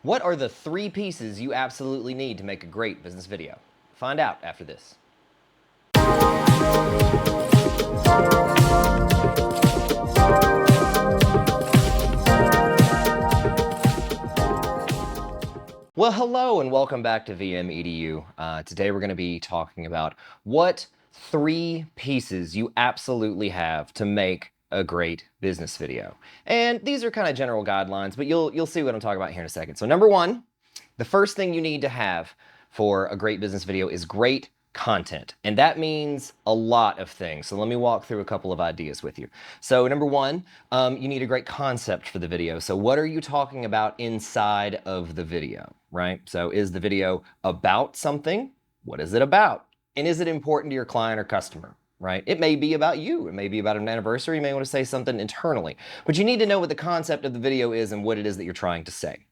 What are the 3 pieces you absolutely need to make a great business video? Find out after this. Well, hello and welcome back to VMEDU. Today we're going to be talking about what 3 pieces you absolutely have to make a great business video. And these are kind of general guidelines, but you'll see what I'm talking about here in a second. So number 1, the first thing you need to have for a great business video is great content. And that means a lot of things. So let me walk through a couple of ideas with you. So number 1, you need a great concept for the video. So what are you talking about inside of the video, right? So is the video about something? What is it about? And is it important to your client or customer? Right? It may be about you. It may be about an anniversary. You may want to say something internally, but you need to know what the concept of the video is and what it is that you're trying to say.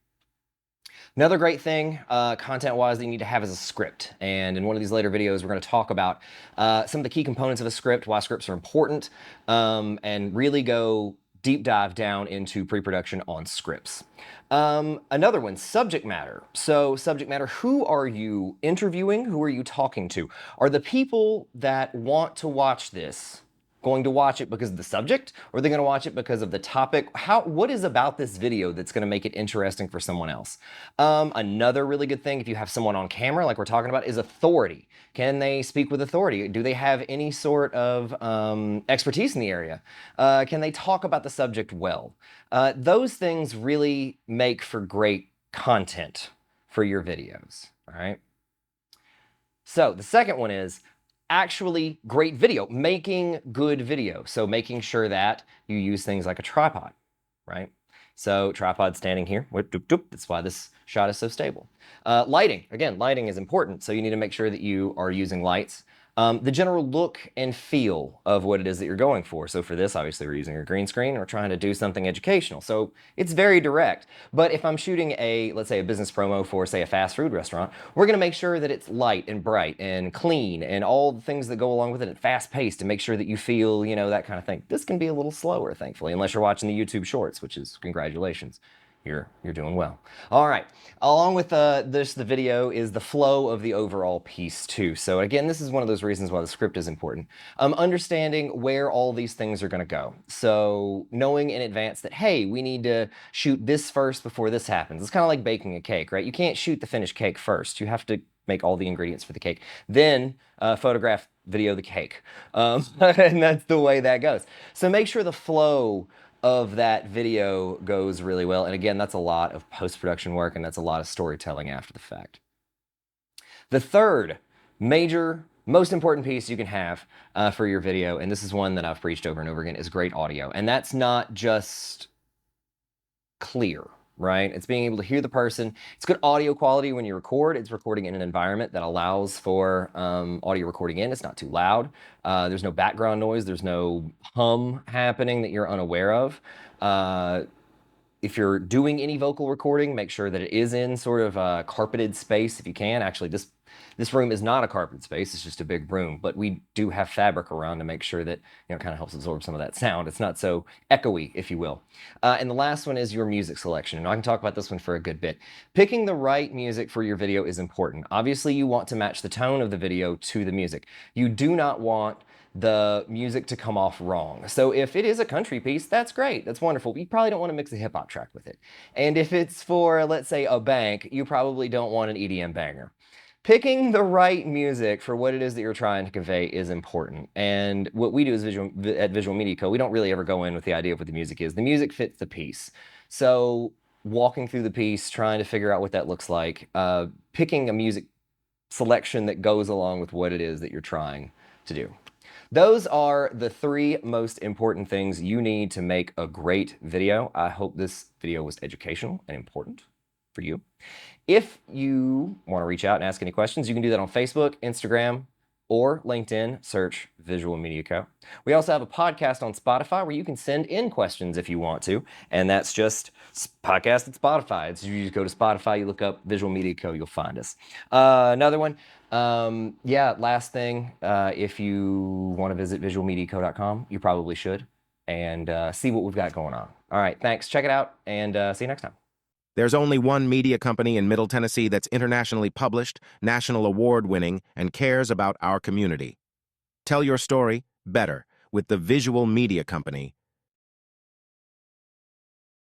Another great thing, content-wise, that you need to have is a script. And in one of these later videos, we're going to talk about some of the key components of a script, why scripts are important, and really go deep dive down into pre-production on scripts. Another one, subject matter. So subject matter, who are you interviewing? Who are you talking to? Are the people that want to watch this going to watch it because of the subject, or are they going to watch it because of the topic? What is about this video that's going to make it interesting for someone else? Another really good thing, if you have someone on camera, like we're talking about, is authority. Can they speak with authority? Do they have any sort of expertise in the area? Can they talk about the subject well? Those things really make for great content for your videos, all right? So the second one is actually great video, making good video. So making sure that you use things like a tripod, right? So tripod standing here, whoop, doop, doop. That's why this shot is so stable. Lighting, again, lighting is important. So you need to make sure that you are using lights. The general look and feel of what it is that you're going for. So for this, obviously we're using a green screen and we're trying to do something educational. So it's very direct. But if I'm shooting let's say a business promo for, say, a fast food restaurant, we're gonna make sure that it's light and bright and clean and all the things that go along with it and fast paced to make sure that you feel, that kind of thing. This can be a little slower, thankfully, unless you're watching the YouTube shorts, which is congratulations. You're doing well. All right. Along with the video is the flow of the overall piece too. So again, this is one of those reasons why the script is important. Understanding where all these things are going to go. So knowing in advance that, hey, we need to shoot this first before this happens. It's kind of like baking a cake, right? You can't shoot the finished cake first. You have to make all the ingredients for the cake. Then photograph, video the cake. And that's the way that goes. So make sure the flow of that video goes really well. And again, that's a lot of post-production work and that's a lot of storytelling after the fact. The third major, most important piece you can have for your video, and this is one that I've preached over and over again, is great audio. And that's not just clear, right? It's being able to hear the person. It's good audio quality when you record. It's recording in an environment that allows for audio recording in. It's not too loud. There's no background noise. There's no hum happening that you're unaware of. If you're doing any vocal recording, make sure that it is in sort of a carpeted space if you can. Actually, this room is not a carpeted space, it's just a big room, but we do have fabric around to make sure that, it kind of helps absorb some of that sound. It's not so echoey, if you will. And the last one is your music selection. And I can talk about this one for a good bit. Picking the right music for your video is important. Obviously, you want to match the tone of the video to the music. You do not want the music to come off wrong. So if it is a country piece, that's great. That's wonderful. But you probably don't want to mix a hip hop track with it. And if it's for, let's say, a bank, you probably don't want an EDM banger. Picking the right music for what it is that you're trying to convey is important. And what we do as at Visual Media Co., we don't really ever go in with the idea of what the music is. The music fits the piece. So walking through the piece, trying to figure out what that looks like, picking a music selection that goes along with what it is that you're trying to do. Those are the 3 most important things you need to make a great video. I hope this video was educational and important for you. If you want to reach out and ask any questions, you can do that on Facebook, Instagram, or LinkedIn. Search Visual Media Co. We also have a podcast on Spotify where you can send in questions if you want to, and that's just podcast at Spotify. You just go to Spotify, you look up Visual Media Co., you'll find us. Another one, last thing, if you want to visit visualmediaco.com, you probably should, and see what we've got going on. All right, thanks. Check it out, and see you next time. There's only one media company in Middle Tennessee that's internationally published, national award-winning, and cares about our community. Tell your story better with the Visual Media Company,